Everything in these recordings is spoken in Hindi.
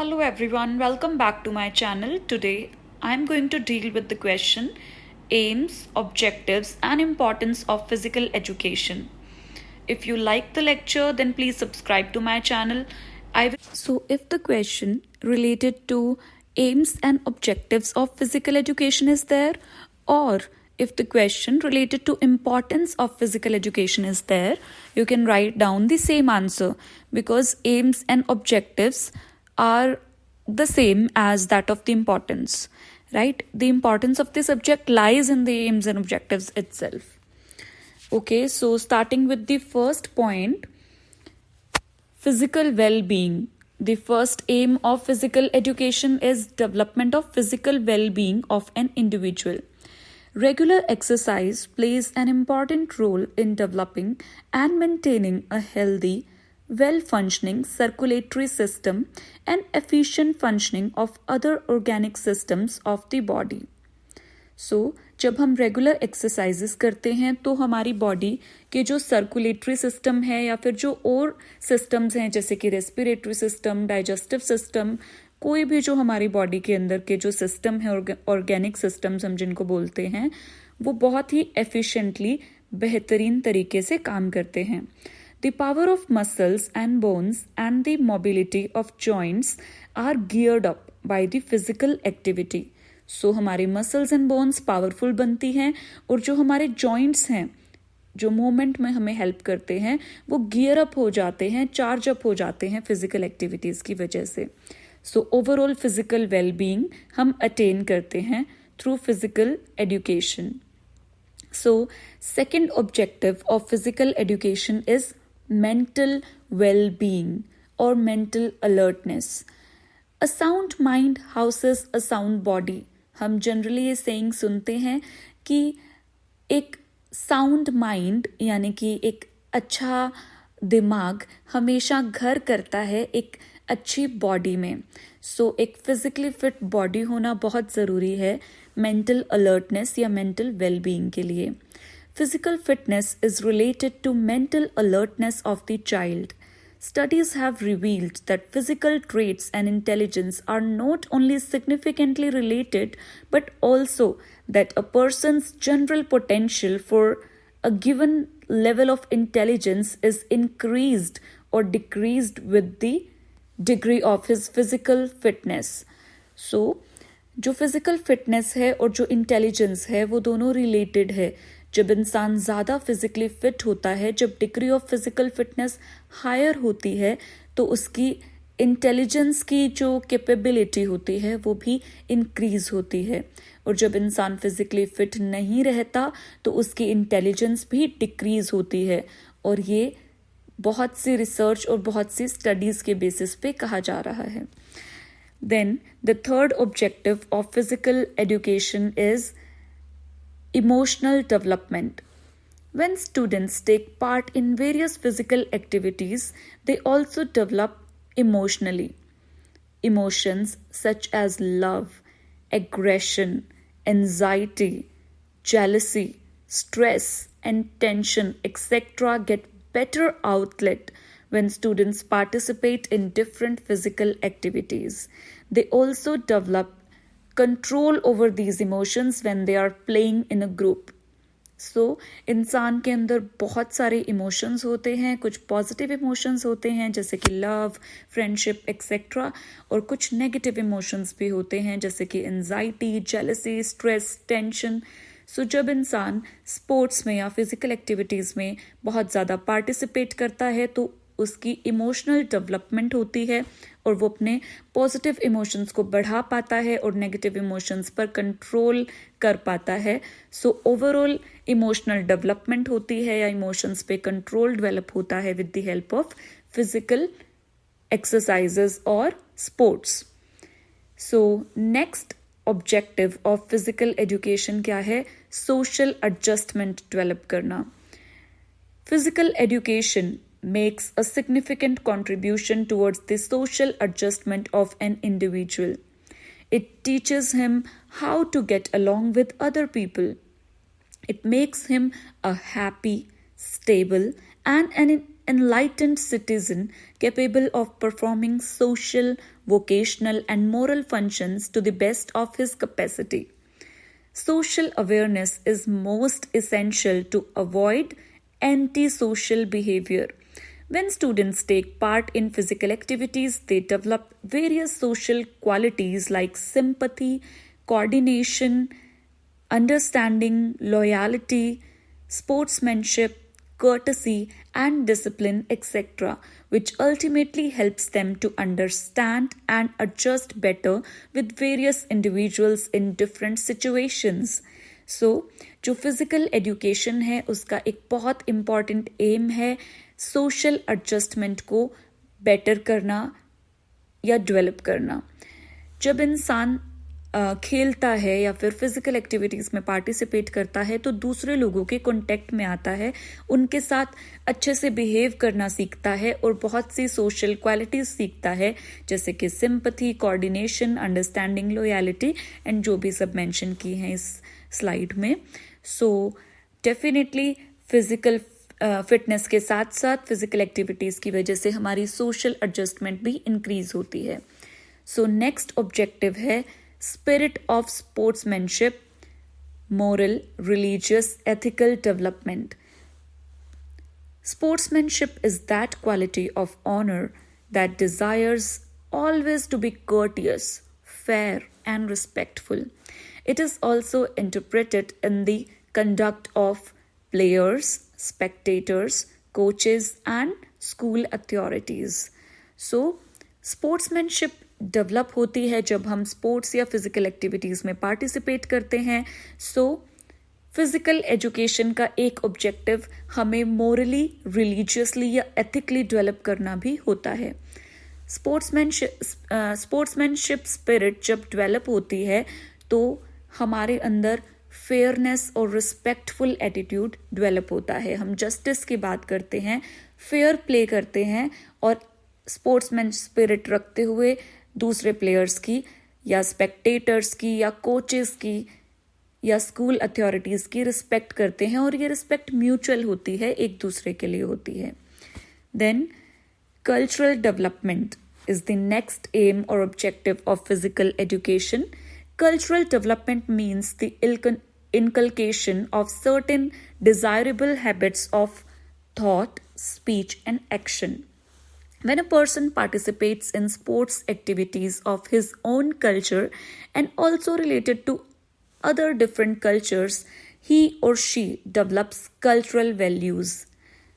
Hello everyone, welcome back to my channel. Today I am going to deal with the question aims, objectives, and importance of physical education. If you like the lecture, then please subscribe to my channel. So, if the question related to aims and objectives of physical education is there, or if the question related to importance of physical education is there, you can write down the same answer because aims and objectives are the same as that of the importance, right? The importance of the subject lies in the aims and objectives itself. Okay, so starting with the first point, physical well-being. The first aim of physical education is development of physical well-being of an individual. Regular exercise plays an important role in developing and maintaining a healthy, well-functioning circulatory system and efficient functioning of other organic systems of the body. जब हम रेगुलर एक्सरसाइजेस करते हैं तो हमारी बॉडी के जो सर्कुलेटरी सिस्टम है या फिर जो और सिस्टम्स हैं जैसे कि रेस्पिरेटरी सिस्टम, डाइजेस्टिव सिस्टम, कोई भी जो हमारी बॉडी के अंदर के जो सिस्टम है ऑर्गेनिक सिस्टम्स हम जिनको बोलते हैं वो बहुत ही एफिशिएंटली बेहतरीन तरीके से काम करते हैं. The power of muscles and bones and the mobility of joints are geared up by the physical activity. हमारी मसल्स एंड बोन्स पावरफुल बनती हैं और जो हमारे जॉइंट्स हैं जो मूवमेंट में हमें हेल्प करते हैं वो गियर अप हो जाते हैं, चार्ज अप हो जाते हैं फिजिकल एक्टिविटीज़ की वजह से. ओवरऑल फिजिकल वेलबींग हम अटेन करते हैं through physical education. Second objective of physical education is mental well-being or mental alertness. A sound mind houses a sound body. हम जनरली ये सेइंग सुनते हैं कि एक साउंड माइंड यानी कि एक अच्छा दिमाग हमेशा घर करता है एक अच्छी बॉडी में. एक फिजिकली फिट बॉडी होना बहुत ज़रूरी है मेंटल अलर्टनेस या मेंटल वेलबींग के लिए. Physical fitness is related to mental alertness of the child. Studies have revealed that physical traits and intelligence are not only significantly related but also that a person's general potential for a given level of intelligence is increased or decreased with the degree of his physical fitness. जो फिजिकल फिटनेस है और जो इंटेलिजेंस है वो दोनों रिलेटेड है. जब इंसान ज़्यादा फिजिकली फिट होता है, जब degree of physical fitness higher होती है तो उसकी इंटेलिजेंस की जो कैपेबिलिटी होती है वो भी इंक्रीज होती है. और जब इंसान फिजिकली फिट नहीं रहता तो उसकी इंटेलिजेंस भी डिक्रीज होती है. और ये बहुत सी रिसर्च और बहुत सी स्टडीज़ के बेसिस पे कहा जा रहा है. Then the third objective of physical education is emotional development. When students take part in various physical activities, they also develop emotionally. Emotions such as love, aggression, anxiety, jealousy, stress, and tension, etc., get better outlet when students participate in different physical activities. They also develop control over these emotions when they are playing in a group. इंसान के अंदर बहुत सारे इमोशंस होते हैं. कुछ पॉजिटिव इमोशंस होते हैं जैसे कि लव, फ्रेंडशिप एक्सेट्रा, और कुछ नेगेटिव इमोशंस भी होते हैं जैसे कि एंजाइटी, जेलसी, स्ट्रेस, टेंशन. जब इंसान स्पोर्ट्स में या फिजिकल एक्टिविटीज़ में बहुत ज़्यादा पार्टिसिपेट करता है तो उसकी इमोशनल डेवलपमेंट होती है और वो अपने पॉजिटिव इमोशंस को बढ़ा पाता है और नेगेटिव इमोशंस पर कंट्रोल कर पाता है. ओवरऑल इमोशनल डेवलपमेंट होती है या इमोशंस पे कंट्रोल डेवलप होता है with the help of physical exercises और sports. Next objective of physical education क्या है? सोशल एडजस्टमेंट डेवलप करना. Physical education makes a significant contribution towards the social adjustment of an individual. It teaches him how to get along with other people. It makes him a happy, stable, and an enlightened citizen capable of performing social, vocational, and moral functions to the best of his capacity. Social awareness is most essential to avoid antisocial behavior. When students take part in physical activities, they develop various social qualities like sympathy, coordination, understanding, loyalty, sportsmanship, courtesy, and discipline, etc., which ultimately helps them to understand and adjust better with various individuals in different situations. So, जो फिजिकल एजुकेशन है उसका एक बहुत इम्पॉर्टेंट एम है सोशल एडजस्टमेंट को बेटर करना या डेवलप करना. जब इंसान खेलता है या फिर फिजिकल एक्टिविटीज़ में पार्टिसिपेट करता है तो दूसरे लोगों के कांटेक्ट में आता है, उनके साथ अच्छे से बिहेव करना सीखता है और बहुत सी सोशल क्वालिटीज सीखता है जैसे कि sympathy, coordination, understanding, loyalty and जो भी सब मेंशन की हैं इस स्लाइड में. सो डेफिनेटली फिजिकल फिटनेस के साथ साथ फिजिकल एक्टिविटीज़ की वजह से हमारी सोशल एडजस्टमेंट भी इंक्रीज होती है. सो नेक्स्ट ऑब्जेक्टिव है spirit of sportsmanship, moral, religious, ethical development. Sportsmanship is that quality of honor that desires always to be courteous, fair, and respectful. It is also interpreted in the conduct of players, spectators, coaches, and school authorities. So, sportsmanship develop होती है जब हम स्पोर्ट्स या फिजिकल एक्टिविटीज़ में पार्टिसिपेट करते हैं. सो फिजिकल एजुकेशन का एक ऑब्जेक्टिव हमें मोरली, रिलीजियसली या एथिकली डेवलप करना भी होता है. स्पोर्ट्समैनशिप स्पिरिट जब डेवलप होती है तो हमारे अंदर फेयरनेस और रिस्पेक्टफुल एटीट्यूड डेवलप होता है. हम जस्टिस की बात करते हैं, फेयर प्ले करते हैं और स्पोर्ट्समैन स्पिरिट रखते हुए दूसरे प्लेयर्स की या स्पेक्टेटर्स की या कोचेस की या स्कूल अथॉरिटीज़ की रिस्पेक्ट करते हैं और ये रिस्पेक्ट म्यूचुअल होती है, एक दूसरे के लिए होती है. Then cultural development is the next aim और objective of physical education. Cultural development means the inculcation of certain desirable habits of thought, speech, and action. When a person participates in sports activities of his own culture and also related to other different cultures, he or she develops cultural values.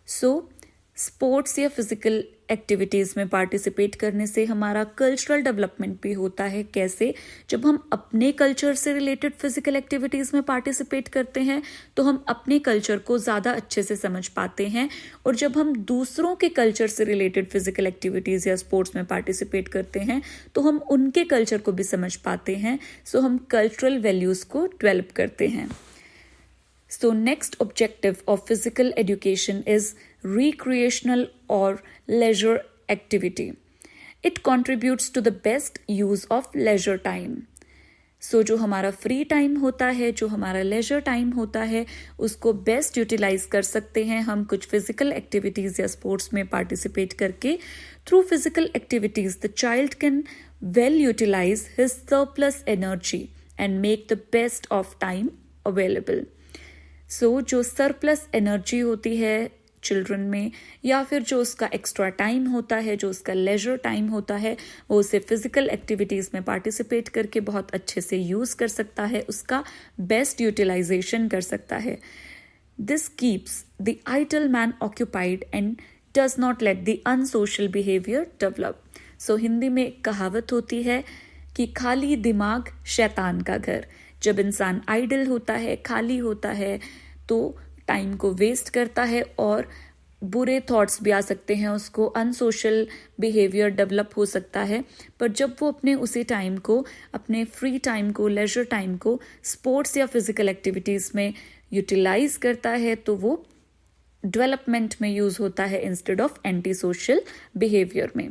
So, sports या फिजिकल एक्टिविटीज़ में पार्टिसिपेट करने से हमारा कल्चरल डेवलपमेंट भी होता है. कैसे? जब हम अपने कल्चर से रिलेटेड फिजिकल एक्टिविटीज़ में पार्टिसिपेट करते हैं तो हम अपने कल्चर को ज़्यादा अच्छे से समझ पाते हैं और जब हम दूसरों के कल्चर से रिलेटेड फिजिकल एक्टिविटीज़ या स्पोर्ट्स में पार्टिसिपेट करते हैं तो हम उनके कल्चर को भी समझ पाते हैं. सो हम कल्चरल वैल्यूज़ को डेवलप करते हैं. So next objective of physical education is recreational or leisure activity. It contributes to the best use of leisure time. So जो हमारा फ्री टाइम होता है, जो हमारा लेजर टाइम होता है, उसको बेस्ट यूटिलाइज कर सकते हैं हम कुछ फिजिकल एक्टिविटीज़ या स्पोर्ट्स में पार्टिसिपेट करके. Through physical activities the child can well utilise his surplus energy and make the best of time available. So जो सरप्लस एनर्जी होती है चिल्ड्रन में या फिर जो उसका एक्स्ट्रा टाइम होता है, जो उसका लेजर टाइम होता है, वो उसे फिजिकल एक्टिविटीज़ में पार्टिसिपेट करके बहुत अच्छे से यूज़ कर सकता है, उसका बेस्ट यूटिलाइजेशन कर सकता है. This keeps the idle man occupied and does not let the unsocial behaviour develop. So Hindi में एक कहावत होती है कि खाली दिमाग शैतान का घर. जब इंसान आइडल होता है, खाली होता है, तो टाइम को वेस्ट करता है और बुरे थॉट्स भी आ सकते हैं उसको, अनसोशल बिहेवियर डेवलप हो सकता है. पर जब वो अपने उसी टाइम को, अपने फ्री टाइम को, लेजर टाइम को स्पोर्ट्स या फिजिकल एक्टिविटीज़ में यूटिलाइज करता है तो वो डेवलपमेंट में यूज़ होता है instead of anti social behaviour में.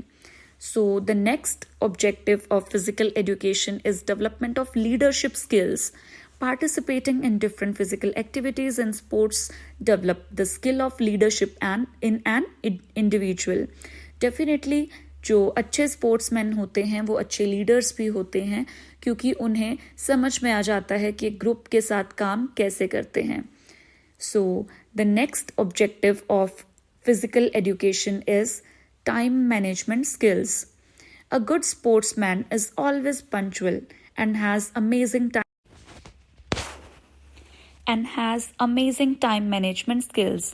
So the next objective of physical education is development of leadership skills. participating in different physical activities and sports develop the skill of leadership and in an individual. Definitely जो अच्छे स्पोर्ट्समैन होते हैं वो अच्छे लीडर्स भी होते हैं क्योंकि उन्हें समझ में आ जाता है कि ग्रुप के साथ काम कैसे करते हैं. So the next objective of physical education is time management skills. A good sportsman is always punctual and has amazing time management skills.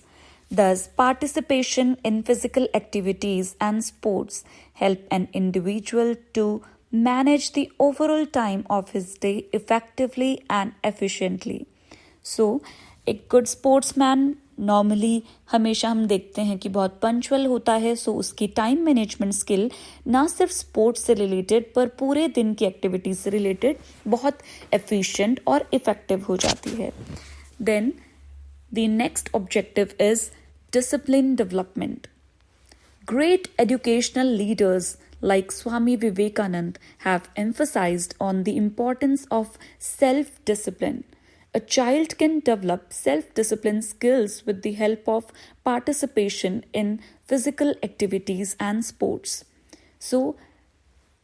Thus, participation in physical activities and sports help an individual to manage the overall time of his day effectively and efficiently. So, एक गुड स्पोर्ट्समैन नॉर्मली हमेशा हम देखते हैं कि बहुत पंचुअल होता है. सो उसकी टाइम मैनेजमेंट स्किल ना सिर्फ स्पोर्ट्स से रिलेटेड पर पूरे दिन की एक्टिविटीज से रिलेटेड बहुत एफिशिएंट और इफेक्टिव हो जाती है. Then the next objective is discipline development. Great educational leaders like Swami Vivekanand have emphasized on the importance of self-discipline. A child can develop self-discipline skills with the help of participation in physical activities and sports. So,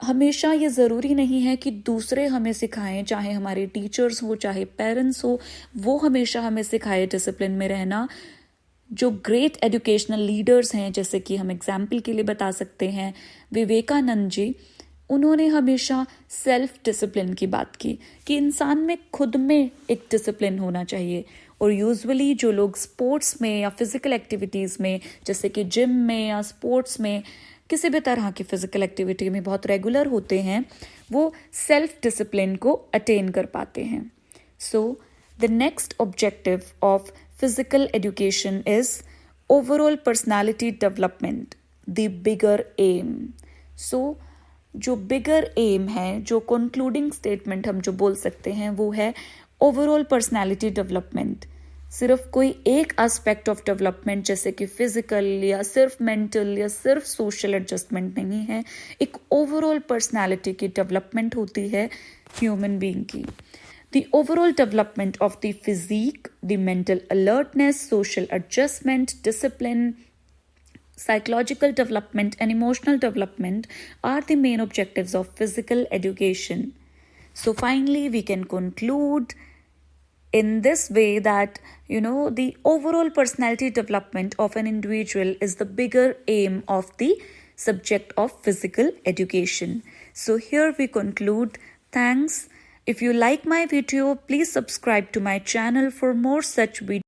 हमेशा ये ज़रूरी नहीं है कि दूसरे हमें सिखाएं, चाहे हमारे टीचर्स हो चाहे पेरेंट्स हो, वो हमेशा हमें सिखाए डिसिप्लिन में रहना. जो ग्रेट एजुकेशनल लीडर्स हैं, जैसे कि हम एग्जाम्पल के लिए बता सकते हैं विवेकानंद जी, उन्होंने हमेशा सेल्फ डिसिप्लिन की बात की कि इंसान में खुद में एक डिसिप्लिन होना चाहिए. और यूजुअली जो लोग स्पोर्ट्स में या फिजिकल एक्टिविटीज़ में जैसे कि जिम में या स्पोर्ट्स में किसी भी तरह की फिजिकल एक्टिविटी में बहुत रेगुलर होते हैं, वो सेल्फ डिसिप्लिन को अटेन कर पाते हैं. So the next objective of physical education is overall personality development, the bigger aim. So, जो bigger aim है, जो concluding statement हम जो बोल सकते हैं वो है overall personality development. सिर्फ कोई एक aspect of development जैसे कि physical या सिर्फ mental या सिर्फ social adjustment नहीं है, एक overall personality की development होती है human being की. The overall development of the physique, the mental alertness, social adjustment, discipline, psychological development, and emotional development are the main objectives of physical education. So finally, we can conclude in this way that, the overall personality development of an individual is the bigger aim of the subject of physical education. So here we conclude. Thanks. If you like my video, please subscribe to my channel for more such videos.